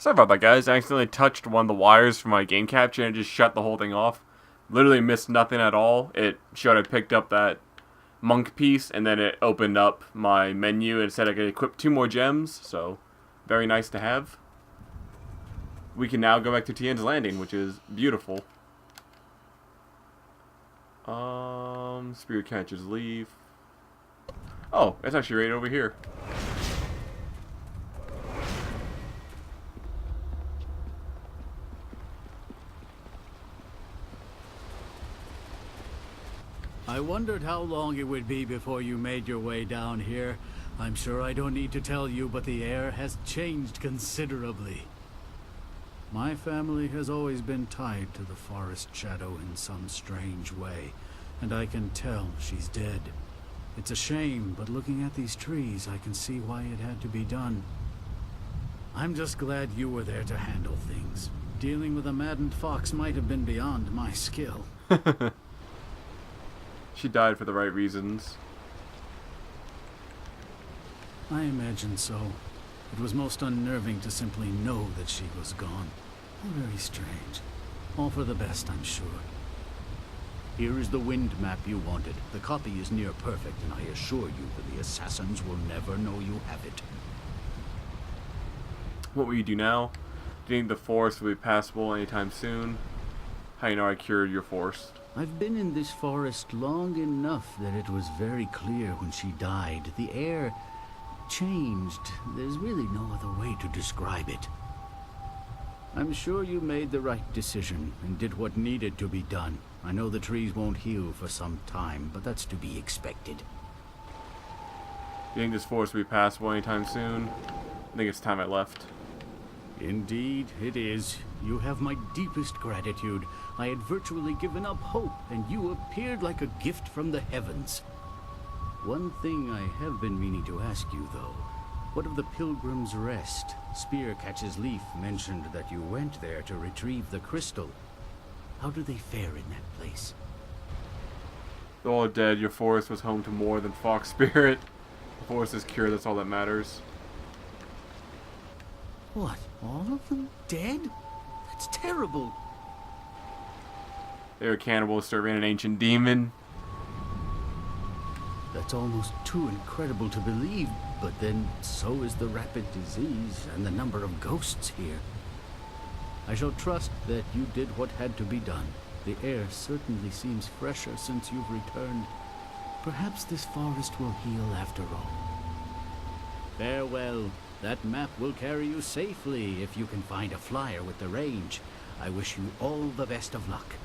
Sorry about that, guys. I accidentally touched one of the wires from my game capture and it just shut the whole thing off. Literally missed nothing at all. It showed I picked up that monk piece, and then it opened up my menu and said I could equip 2 more gems, so very nice to have. We can now go back to Tien's Landing, which is beautiful. Spirit catchers leave. Oh, it's actually right over here. I wondered how long it would be before you made your way down here. I'm sure I don't need to tell you, but the air has changed considerably. My family has always been tied to the forest shadow in some strange way, and I can tell she's dead. It's a shame, but looking at these trees, I can see why it had to be done. I'm just glad you were there to handle things. Dealing with a maddened fox might have been beyond my skill. She died for the right reasons. I imagine so. It was most unnerving to simply know that she was gone. How very strange. All for the best, I'm sure. Here is the wind map you wanted. The copy is near perfect, and I assure you that the assassins will never know you have it. What will you do now? Do you think the forest will be passable anytime soon? How do you know I cured your forest? I've been in this forest long enough that it was very clear when she died. The air changed. There's really no other way to describe it. I'm sure you made the right decision and did what needed to be done. I know the trees won't heal for some time, but that's to be expected. Do you think this forest will be passable anytime soon? I think it's time I left. Indeed, it is. You have my deepest gratitude. I had virtually given up hope, and you appeared like a gift from the heavens. One thing I have been meaning to ask you, though. What of the Pilgrim's Rest? Spearcatch's Leaf mentioned that you went there to retrieve the crystal. How do they fare in that place? They're all dead. Your forest was home to more than Fox Spirit. The forest is cured, that's all that matters. What? All of them dead? That's terrible. They were cannibals serving an ancient demon. That's almost too incredible to believe, but then so is the rapid disease and the number of ghosts here. I shall trust that you did what had to be done. The air certainly seems fresher since you've returned. Perhaps this forest will heal after all. Farewell. That map will carry you safely if you can find a flyer with the range. I wish you all the best of luck.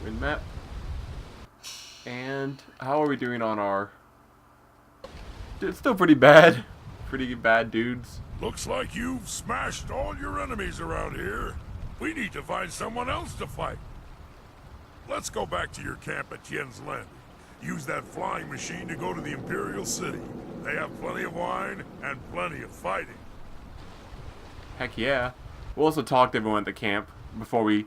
Win map. And how are we doing on our... It's still pretty bad. Pretty bad dudes. Looks like you've smashed all your enemies around here. We need to find someone else to fight. Let's go back to your camp at Tien's Landing. Use that flying machine to go to the Imperial City. They have plenty of wine and plenty of fighting. Heck yeah. We'll also talk to everyone at the camp before we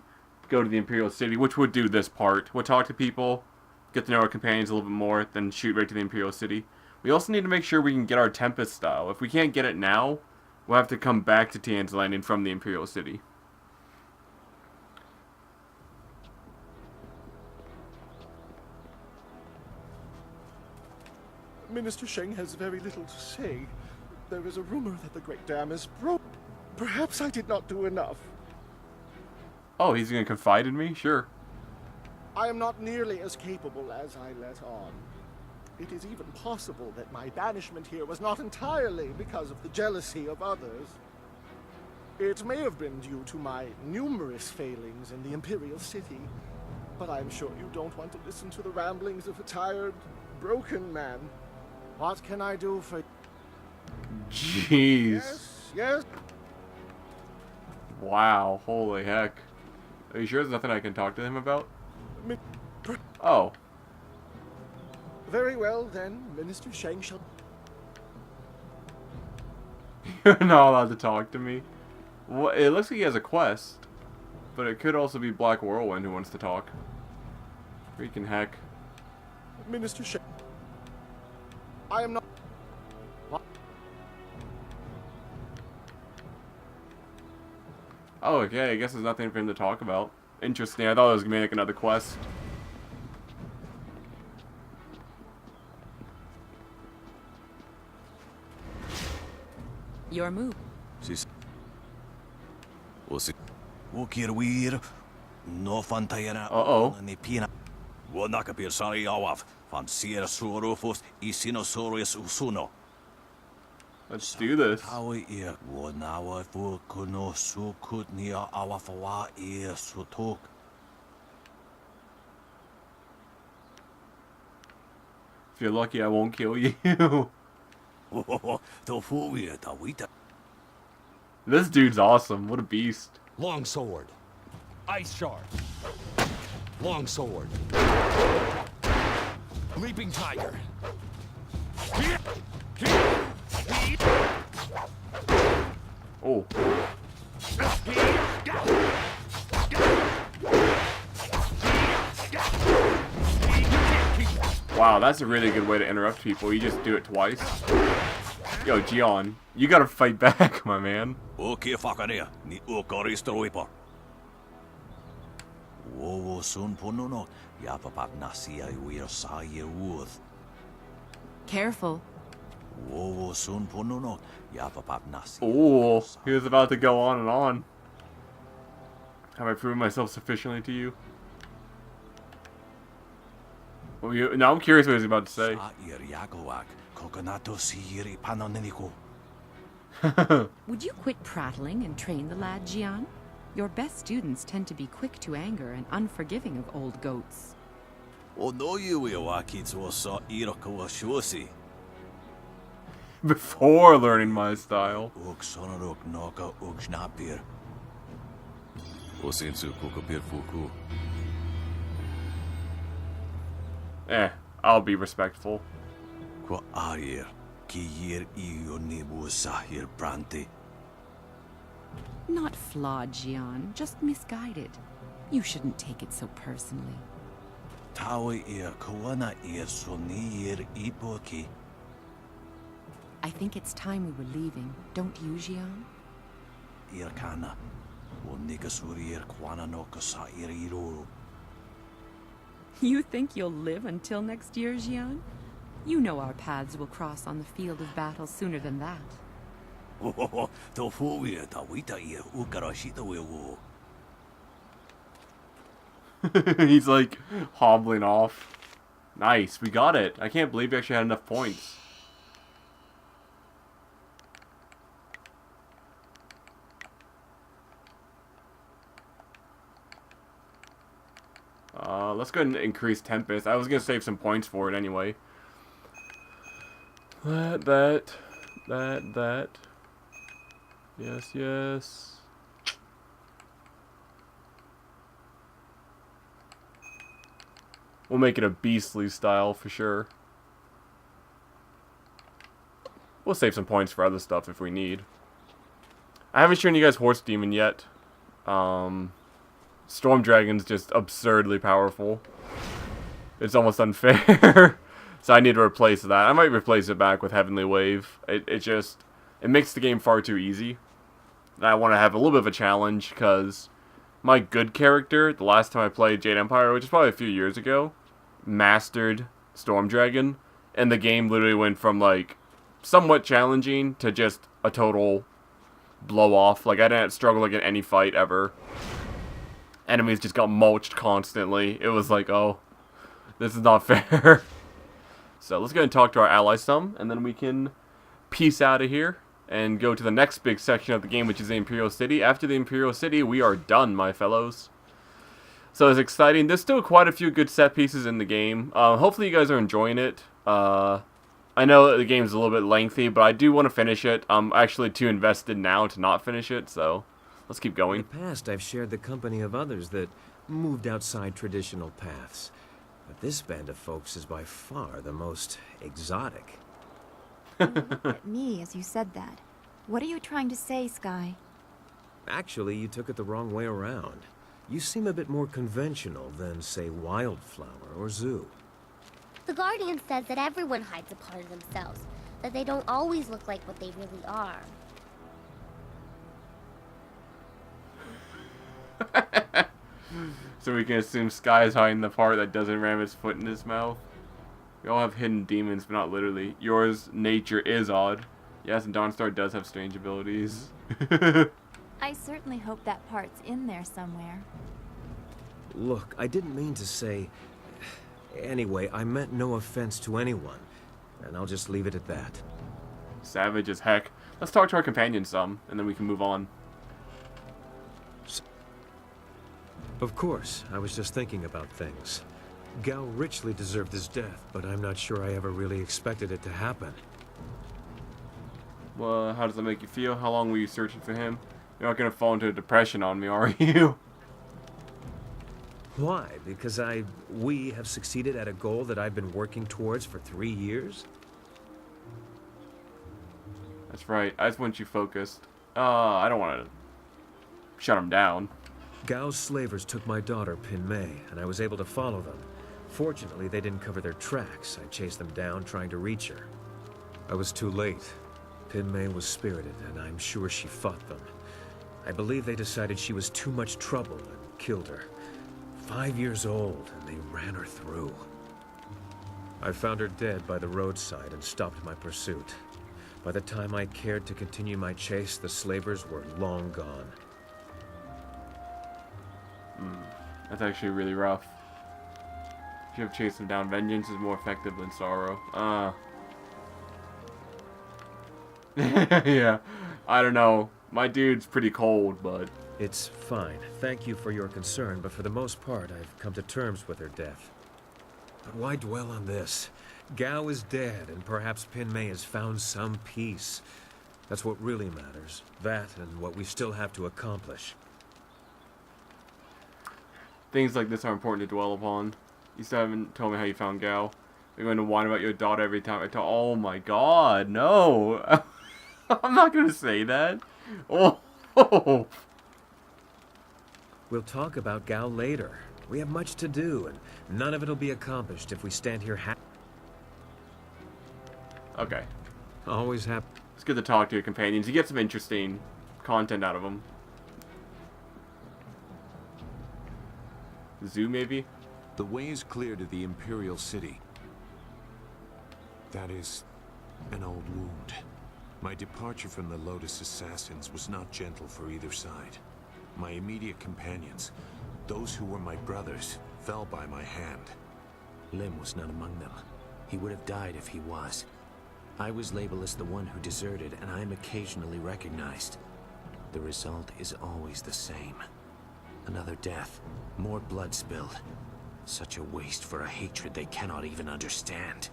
go to the Imperial City, which would do this part. We'll talk to people, get to know our companions a little bit more, then shoot right to the Imperial City. We also need to make sure we can get our Tempest style. If we can't get it now, we'll have to come back to Tien's Landing from the Imperial City. Minister Sheng has very little to say. There is a rumor that the Great Dam is broke. Perhaps I did not do enough. Oh, he's going to confide in me? Sure. I am not nearly as capable as I let on. It is even possible that my banishment here was not entirely because of the jealousy of others. It may have been due to my numerous failings in the Imperial City, but I am sure you don't want to listen to the ramblings of a tired, broken man. What can I do for you? Jeez. Yes? Wow, holy heck. Are you sure there's nothing I can talk to him about? Mi- Oh. Very well, then. Minister Sheng shall... You're not allowed to talk to me. Well, it looks like he has a quest. But it could also be Black Whirlwind who wants to talk. Freaking heck. Minister Sheng... I am not... What? Oh, okay. I guess there's nothing for him to talk about. Interesting. I thought it was gonna be like another quest. Your move. Sis. Osi. Wokir wir. No fantayana. Uh-oh. Ni pina. Wonakapir sari awaf. Van sier surufus isinosaurus usuno. Let's do this. Tawi ir wonawa fu kuno sukut nia awafawa ir sutuk. If you're lucky, I won't kill you. The fuya tawita. This dude's awesome. What a beast. Long sword. Ice shard. Long sword. Leaping tiger. Oh. Wow, that's a really good way to interrupt people. You just do it twice. Yo, Gian, you gotta fight back, my man. Okay, fakania. Ni ukoristoipa. Wowo sun pununo. Yapapak nasia wir saye uth. Careful. Wowo sun pununo. Yapapak nasia. Oh, he was about to go on and on. Have I proven myself sufficiently to you? Well, now I'm curious what he's about to say. Would you quit prattling and train the lad, Gian? Your best students tend to be quick to anger and unforgiving of old goats. Before learning my style. I'll be respectful. Not flawed, Gian, just misguided. You shouldn't take it so personally. I think it's time we were leaving, don't you, Gian? You think you'll live until next year, Gian? You know our paths will cross on the field of battle sooner than that. He's like hobbling off. Nice, we got it. I can't believe we actually had enough points. Let's go ahead and increase Tempest. I was gonna save some points for it anyway. That. Yes. We'll make it a beastly style for sure. We'll save some points for other stuff if we need. I haven't shown you guys Horse Demon yet. Storm Dragon's just absurdly powerful. It's almost unfair. So I need to replace that. I might replace it back with Heavenly Wave. It makes the game far too easy. And I want to have a little bit of a challenge because my good character, the last time I played Jade Empire, which is probably a few years ago, mastered Storm Dragon. And the game literally went from like somewhat challenging to just a total blow off. Like I didn't struggle like in any fight ever. Enemies just got mulched constantly. It was like, oh, this is not fair. So let's go and talk to our ally some, and then we can peace out of here and go to the next big section of the game, which is the Imperial City. After the Imperial City, we are done, my fellows. So it's exciting. There's still quite a few good set pieces in the game. Hopefully you guys are enjoying it. I know the game's a little bit lengthy, but I do want to finish it. I'm actually too invested now to not finish it, so let's keep going. In the past, I've shared the company of others that moved outside traditional paths. But this band of folks is by far the most exotic. You looked at me as you said that. What are you trying to say, Sky? Actually, you took it the wrong way around. You seem a bit more conventional than, say, Wildflower or Zoo. The Guardian says that everyone hides a part of themselves, that they don't always look like what they really are. So we can assume Sky's hiding the part that doesn't ram its foot in his mouth. We all have hidden demons, but not literally. Yours, nature, is odd. Yes, and Dawnstar does have strange abilities. I certainly hope that part's in there somewhere. Look, I didn't mean to say... Anyway, I meant no offense to anyone. And I'll just leave it at that. Savage as heck. Let's talk to our companion some, and then we can move on. Of course, I was just thinking about things. Gao richly deserved his death, but I'm not sure I ever really expected it to happen. Well, how does that make you feel? How long were you searching for him? You're not gonna fall into a depression on me, are you? Why? Because we have succeeded at a goal that I've been working towards for 3 years? That's right. I just want you focused. I don't want to shut him down. Gao's slavers took my daughter, Pin Mei, and I was able to follow them. Fortunately, they didn't cover their tracks. I chased them down, trying to reach her. I was too late. Pin Mei was spirited, and I'm sure she fought them. I believe they decided she was too much trouble and killed her. 5 years old, and they ran her through. I found her dead by the roadside and stopped my pursuit. By the time I cared to continue my chase, the slavers were long gone. That's actually really rough. If you have chased them down, vengeance is more effective than sorrow. Yeah, I don't know. My dude's pretty cold, but... It's fine. Thank you for your concern, but for the most part, I've come to terms with her death. But why dwell on this? Gao is dead, and perhaps Pin Mei has found some peace. That's what really matters. That and what we still have to accomplish. Things like this are important to dwell upon. You still haven't told me how you found Gao. You're going to whine about your daughter every time I talk. Oh my god, no! I'm not going to say that. Oh. We'll talk about Gao later. We have much to do, and none of it'll be accomplished if we stand here Okay. Always happy. It's good to talk to your companions. You get some interesting content out of them. Zoo, maybe? The way is clear to the Imperial City. That is an old wound. My departure from the Lotus Assassins was not gentle for either side. My immediate companions, those who were my brothers, fell by my hand. Lim was not among them. He would have died if he was. I was labeled as the one who deserted, and I am occasionally recognized. The result is always the same. Another death, more blood spilled. Such a waste for a hatred they cannot even understand.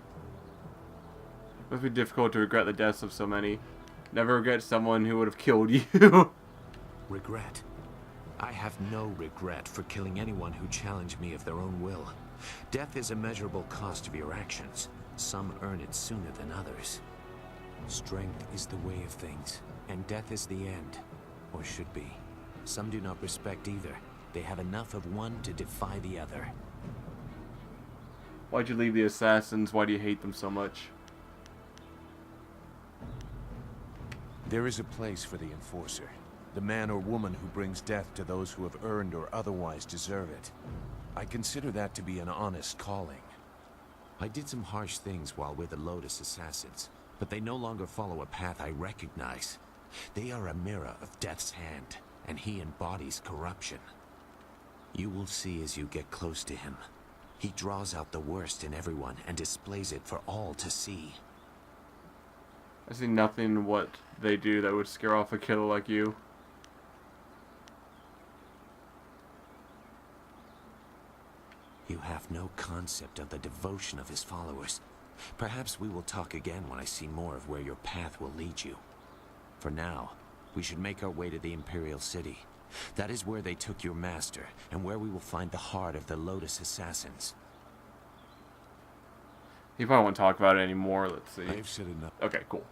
It must be difficult to regret the deaths of so many. Never regret someone who would have killed you. Regret? I have no regret for killing anyone who challenged me of their own will. Death is a measurable cost of your actions. Some earn it sooner than others. Strength is the way of things, and death is the end. Or should be. Some do not respect either. They have enough of one to defy the other. Why'd you leave the assassins? Why do you hate them so much? There is a place for the enforcer. The man or woman who brings death to those who have earned or otherwise deserve it. I consider that to be an honest calling. I did some harsh things while with the Lotus Assassins, but they no longer follow a path I recognize. They are a mirror of Death's hand, and he embodies corruption. You will see as you get close to him. He draws out the worst in everyone and displays it for all to see. I see nothing in what they do that would scare off a killer like you. You have no concept of the devotion of his followers. Perhaps we will talk again when I see more of where your path will lead you. For now, we should make our way to the Imperial City. That is where they took your master, and where we will find the heart of the Lotus Assassins. You probably won't talk about it anymore. Let's see. I've said enough. Okay, cool.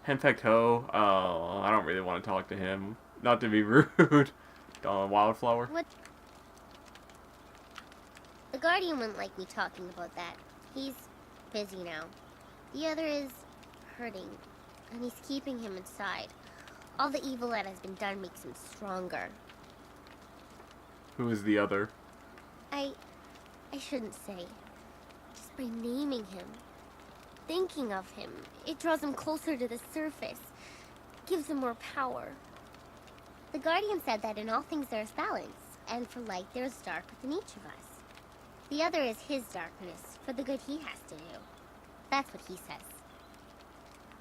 Henfect Ho. Oh, I don't really want to talk to him. Not to be rude. Wildflower. What? The Guardian wouldn't like me talking about that. He's busy now. The other is hurting, and he's keeping him inside. All the evil that has been done makes him stronger. Who is the other? I shouldn't say. Just by naming him, thinking of him, it draws him closer to the surface, gives him more power. The Guardian said that in all things there is balance, and for light there is dark within each of us. The other is his darkness, for the good he has to do. That's what he says.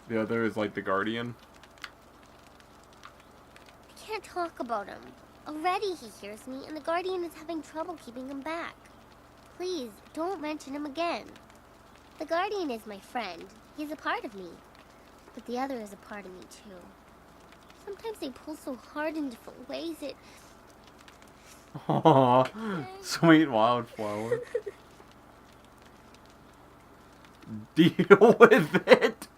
The other is like the Guardian? I can't talk about him. Already he hears me, and the Guardian is having trouble keeping him back. Please, don't mention him again. The Guardian is my friend. He's a part of me. But the other is a part of me, too. Sometimes they pull so hard in different ways, it... Aww, sweet wildflower. Deal with it!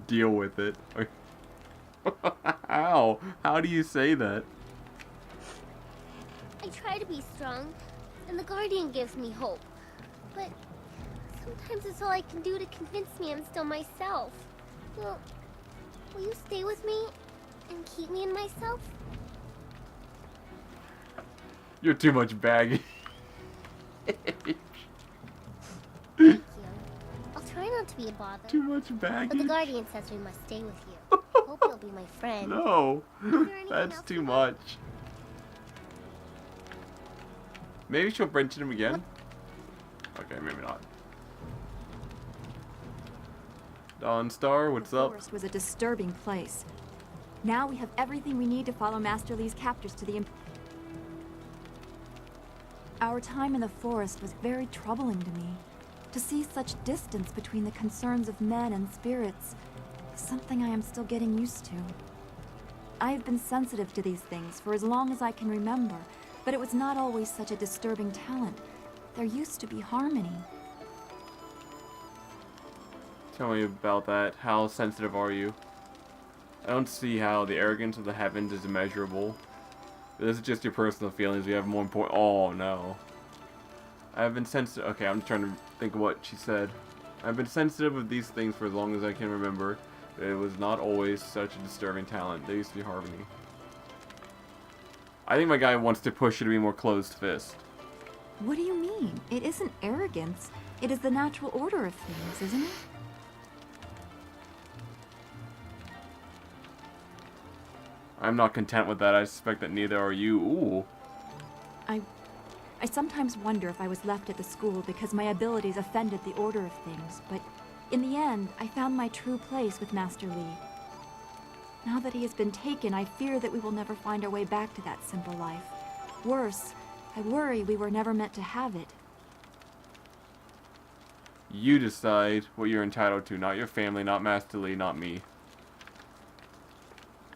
Deal with it. How? How do you say that? I try to be strong, and the Guardian gives me hope. But sometimes it's all I can do to convince me I'm still myself. Will you stay with me and keep me in myself? You're too much baggage. Thank you. I'll try not to be a bother. Too much baggage. But the Guardian says we must stay with you. Hope you'll be my friend. No, that's too much. Maybe she'll mention him again. Okay, maybe not. Dawnstar, what's up? The forest was a disturbing place. Now we have everything we need to follow Master Li's captors to the Our time in the forest was very troubling to me. To see such distance between the concerns of men and spirits is something I am still getting used to. I have been sensitive to these things for as long as I can remember, but it was not always such a disturbing talent. There used to be harmony. Tell me about that. How sensitive are you? I don't see how the arrogance of the heavens is immeasurable. This is just your personal feelings. We have more important. Oh no. I've been sensitive. Okay, I'm trying to think of what she said. I've been sensitive of these things for as long as I can remember. But it was not always such a disturbing talent. There used to be harmony. I think my guy wants to push you to be more closed fist. What do you mean? It isn't arrogance. It is the natural order of things, isn't it? I'm not content with that. I suspect that neither are you. Ooh. I sometimes wonder if I was left at the school because my abilities offended the order of things, but in the end, I found my true place with Master Li. Now that he has been taken, I fear that we will never find our way back to that simple life. Worse, I worry we were never meant to have it. You decide what you're entitled to, not your family, not Master Li, not me.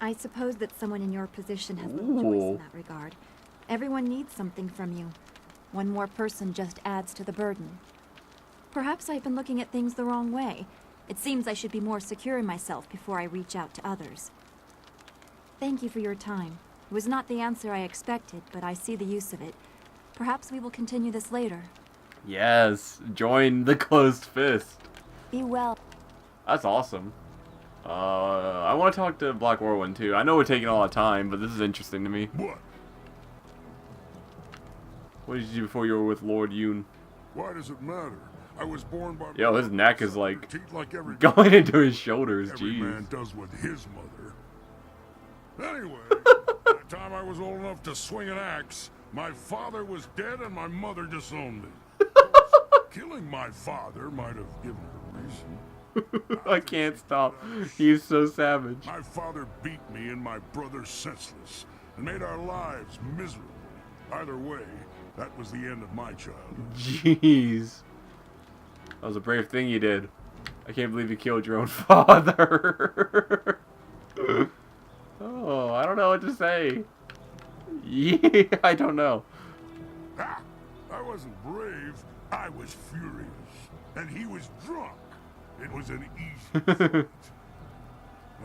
I suppose that someone in your position has little choice in that regard. Everyone needs something from you. One more person just adds to the burden. Perhaps I've been looking at things the wrong way. It seems I should be more secure in myself before I reach out to others. Thank you for your time. It was not the answer I expected, but I see the use of it. Perhaps we will continue this later. Yes, join the closed fist. Be well. That's awesome. I want to talk to Black Orwin too. I know we're taking a lot of time, but this is interesting to me. What? What did you do before you were with Lord Yoon? Why does it matter? I was born by... Yo, his neck is like every going into his shoulders. Every Jeez. man does with his mother. Anyway, by the time I was old enough to swing an axe, my father was dead and my mother disowned me. Of course, killing my father might have given her a reason. I can't stop. He's so savage. My father beat me and my brother senseless and made our lives miserable. Either way, that was the end of my childhood. Jeez. That was a brave thing you did. I can't believe you killed your own father. Oh, I don't know what to say. Yeah, I don't know. Ah, I wasn't brave. I was furious. And he was drunk. It was an easy fight.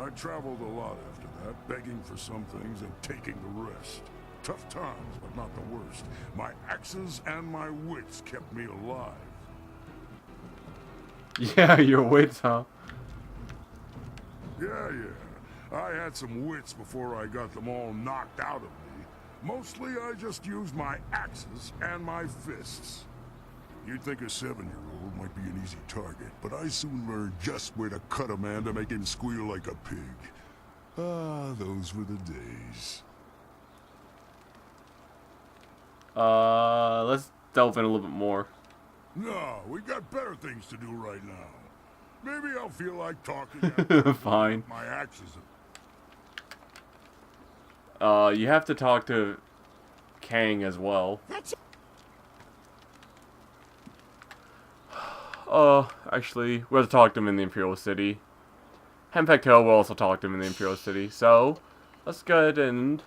I traveled a lot after that, begging for some things and taking the rest. Tough times, but not the worst. My axes and my wits kept me alive. Yeah, your wits, huh? Yeah. I had some wits before I got them all knocked out of me. Mostly I just used my axes and my fists. You'd think a 7-year-old might be an easy target, but I soon learned just where to cut a man to make him squeal like a pig. Ah, those were the days. Let's delve in a little bit more. No, we got better things to do right now. Maybe I'll feel like talking after Fine. my axes. You have to talk to Kang as well. Actually, we'll have to talk to him in the Imperial City. Hempecto will also talk to him in the Imperial City. So, let's go ahead and...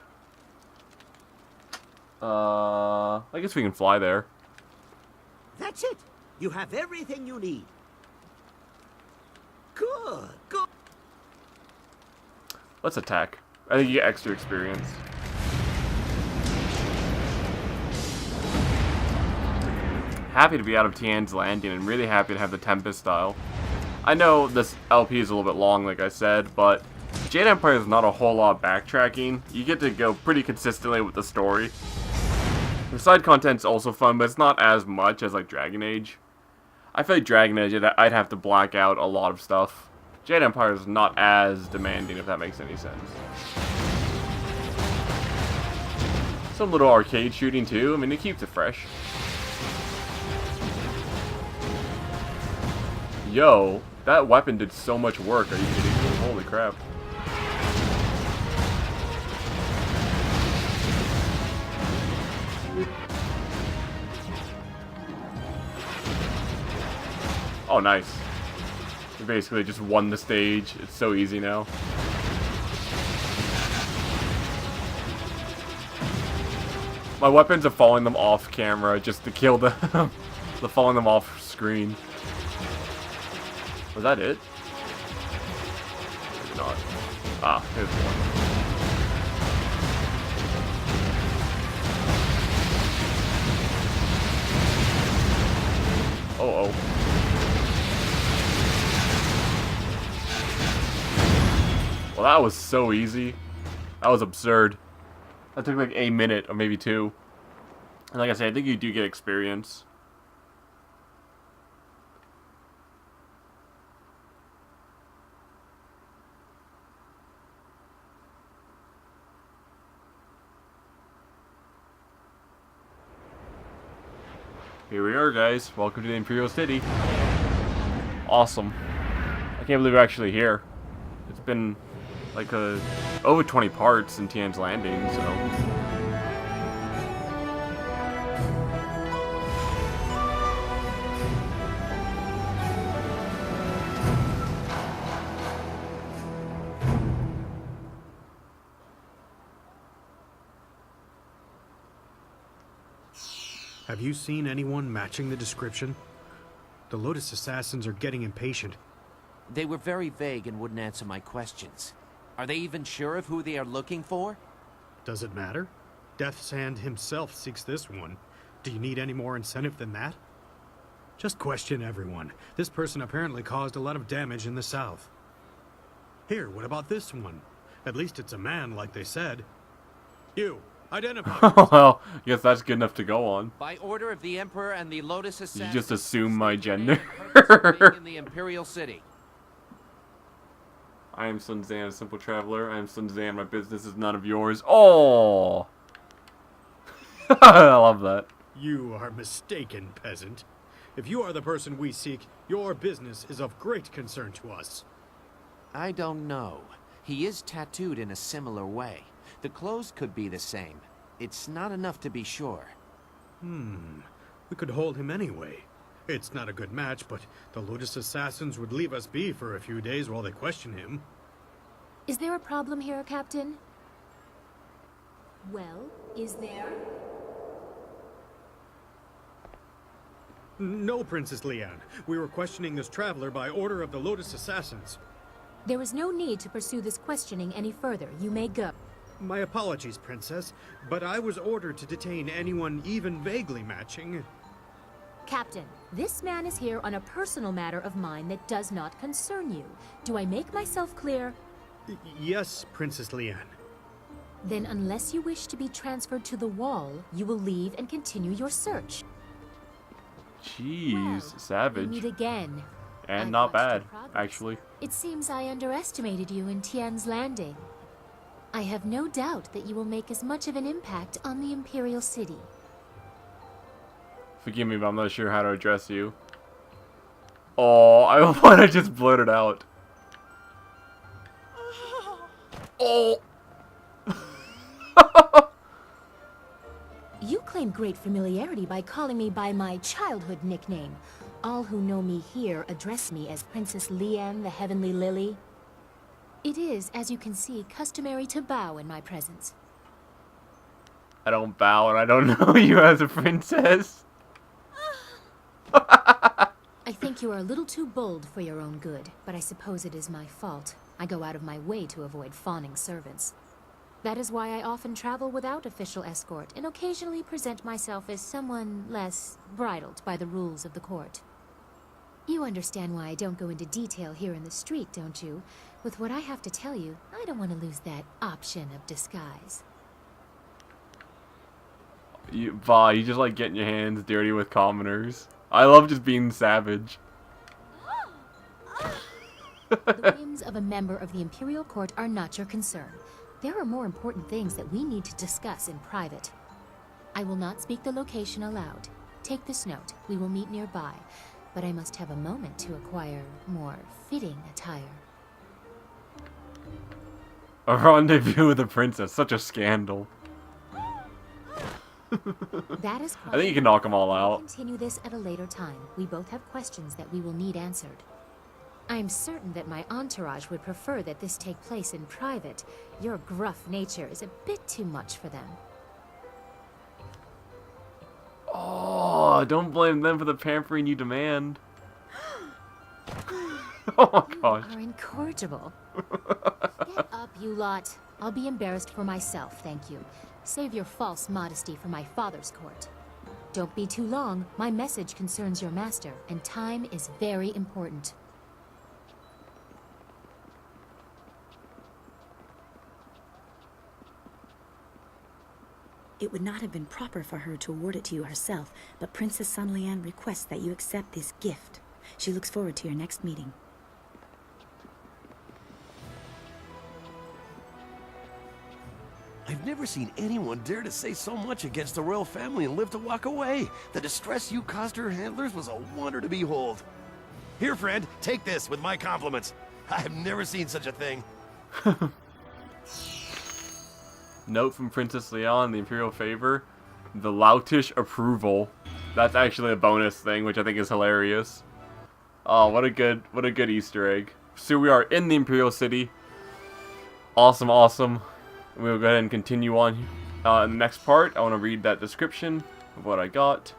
I guess we can fly there. That's it. You have everything you need. Good. Let's attack. I think you get extra experience. Happy to be out of Tien's Landing and really happy to have the Tempest style. I know this LP is a little bit long, like I said, but Jade Empire is not a whole lot of backtracking. You get to go pretty consistently with the story. The side content's also fun, but it's not as much as like Dragon Age. I feel like Dragon Age, I'd have to black out a lot of stuff. Jade Empire is not as demanding, if that makes any sense. Some little arcade shooting too. I mean, it keeps it fresh. Yo, that weapon did so much work. Are you kidding me? Holy crap. Oh, nice. We basically just won the stage. It's so easy now. My weapons are falling them off camera just to kill them. The falling them off screen. Was that it? Maybe not. Ah, here's one. Oh. Well, that was so easy. That was absurd. That took like a minute or maybe 2. And like I said, I think you do get experience. Here we are, guys. Welcome to the Imperial City. Awesome. I can't believe we're actually here. It's been like over 20 parts in Tien's Landing, so... Have you seen anyone matching the description? The Lotus Assassins are getting impatient. They were very vague and wouldn't answer my questions. Are they even sure of who they are looking for? Does it matter? Death's Hand himself seeks this one. Do you need any more incentive than that? Just question everyone. This person apparently caused a lot of damage in the south. Here, what about this one? At least it's a man, like they said. You, identify. Well, I guess that's good enough to go on. By order of the Emperor and the Lotus Assassins. You just assume my gender. In the Imperial City. I am Sun Zan, a simple traveler. I am Sun Zan. My business is none of yours. Oh, I love that. You are mistaken, peasant. If you are the person we seek, your business is of great concern to us. I don't know. He is tattooed in a similar way. The clothes could be the same. It's not enough to be sure. We could hold him anyway. It's not a good match, but the Lotus Assassins would leave us be for a few days while they question him. Is there a problem here, Captain? Well, is there? No, Princess Leanne. We were questioning this traveler by order of the Lotus Assassins. There is no need to pursue this questioning any further. You may go. My apologies, Princess, but I was ordered to detain anyone even vaguely matching. Captain, This man is here on a personal matter of mine that does not concern you. Do I make myself clear? Yes, Princess Leanne. Then unless you wish to be transferred to the wall, you will leave and continue your search. Jeez, Well, savage. we meet again. And I've not watched your bad, progress. actually. It seems I underestimated you in Tien's landing. I have no doubt that you will make as much of an impact on the Imperial City. Forgive me, but I'm not sure how to address you. Oh, I want to just blurt it out. Oh! You claim great familiarity by calling me by my childhood nickname. All who know me here address me as Princess Leanne, the Heavenly Lily. It is, as you can see, customary to bow in my presence. I don't bow and I don't know you as a princess. I think you are a little too bold for your own good, but I suppose it is my fault. I go out of my way to avoid fawning servants. That is why I often travel without official escort and occasionally present myself as someone less bridled by the rules of the court. You understand why I don't go into detail here in the street, don't you? With what I have to tell you, I don't want to lose that option of disguise. You just like getting your hands dirty with commoners. I love just being savage. The whims of a member of the Imperial Court are not your concern. There are more important things that we need to discuss in private. I will not speak the location aloud. Take this note. We will meet nearby. But I must have a moment to acquire more fitting attire. A rendezvous with a princess. Such a scandal. That is I think you can knock them all We'll out. continue this at a later time. We both have questions that we will need answered. I am certain that my entourage would prefer that this take place in private. Your gruff nature is a bit too much for them. Oh, don't blame them for the pampering you demand. Oh my gosh. You are incorrigible. Get up, you lot. I'll be embarrassed for myself, thank you. Save your false modesty for my father's court. Don't be too long. My message concerns your master, and time is very important. It would not have been proper for her to award it to you herself, but Princess Sun Lian requests that you accept this gift. She looks forward to your next meeting. I've never seen anyone dare to say so much against the royal family and live to walk away. The distress you caused her handlers was a wonder to behold. Here, friend, take this with my compliments. I have never seen such a thing. Note from Princess Leon, the Imperial Favor. The loutish approval. That's actually a bonus thing, which I think is hilarious. Oh, what a good Easter egg. So we are in the Imperial City. Awesome, awesome. We'll go ahead and continue on in the next part. I want to read that description of what I got.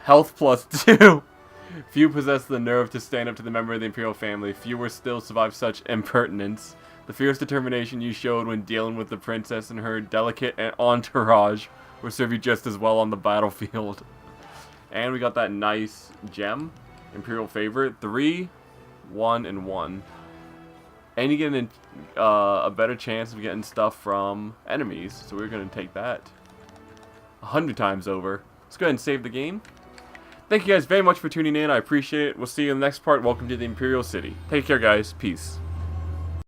Health +2. Few possess the nerve to stand up to the member of the Imperial family. Fewer still survive such impertinence. The fierce determination you showed when dealing with the princess and her delicate entourage will serve you just as well on the battlefield. And we got that nice gem. Imperial Favor. 3, 1, and 1. And you get a better chance of getting stuff from enemies. So we're going to take that 100 times over. Let's go ahead and save the game. Thank you guys very much for tuning in. I appreciate it. We'll see you in the next part. Welcome to the Imperial City. Take care, guys. Peace.